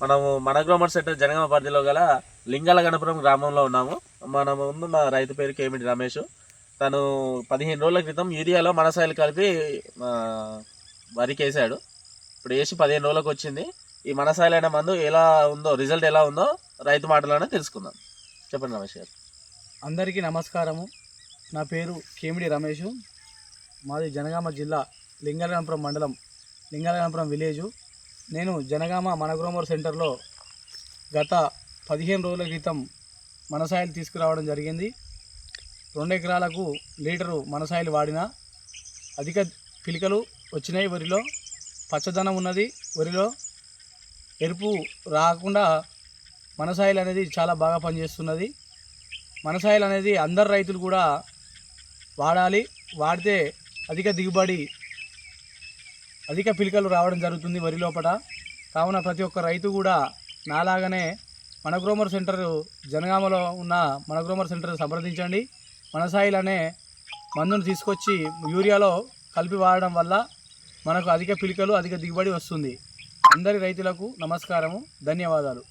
మనము మన గ్రోమర్ సెంటర్ జనగామ పరిధిలో గల లింగాల గణపురం గ్రామంలో ఉన్నాము. మన ముందు మా రైతు పేరు కేమిటి రమేష్. తను 15 రోజుల క్రితం యూరియాలో మనసాయిలు కలిపి వరికి వేసాడు. ఇప్పుడు వేసి 15 రోజులకు వచ్చింది. ఈ మనసాయిలు అయిన మందు ఎలా ఉందో, రిజల్ట్ ఎలా ఉందో రైతు మాటలోనే తెలుసుకుందాం. చెప్పండి రమేష్ గారు. అందరికీ నమస్కారము. నా పేరు కేమిడి రమేష్. మాది జనగామ జిల్లా లింగాలగణపురం మండలం, లింగాలగణపురం విలేజు. నేను జనగామ మనగ్రోమర్ సెంటర్లో గత 15 రోజుల క్రితం మనసాయిలు తీసుకురావడం జరిగింది. 2 ఎకరాలకు లీటరు మనసాయిలు వాడిన. అధిక పిలికలు వచ్చినాయి. వరిలో పచ్చదనం ఉన్నది. వరిలో ఎరుపు రాకుండా మనసాయిలు అనేది చాలా బాగా పనిచేస్తున్నది. మనసాయిలు అనేది అందరు రైతులు కూడా వాడాలి. వాడితే అధిక దిగుబడి, అధిక పిలికలు రావడం జరుగుతుంది వరి లోపల. కావున ప్రతి ఒక్క రైతు కూడా నాలాగానే మనగ్రోమర్ సెంటర్, జనగామలో ఉన్న మనగ్రోమర్ సెంటర్ సంప్రదించండి. మనసాయిల్ అనే మందును తీసుకొచ్చి యూరియాలో కలిపి వాడడం వల్ల మనకు అధిక పిలికలు, అధిక దిగుబడి వస్తుంది. అందరి రైతులకు నమస్కారము, ధన్యవాదాలు.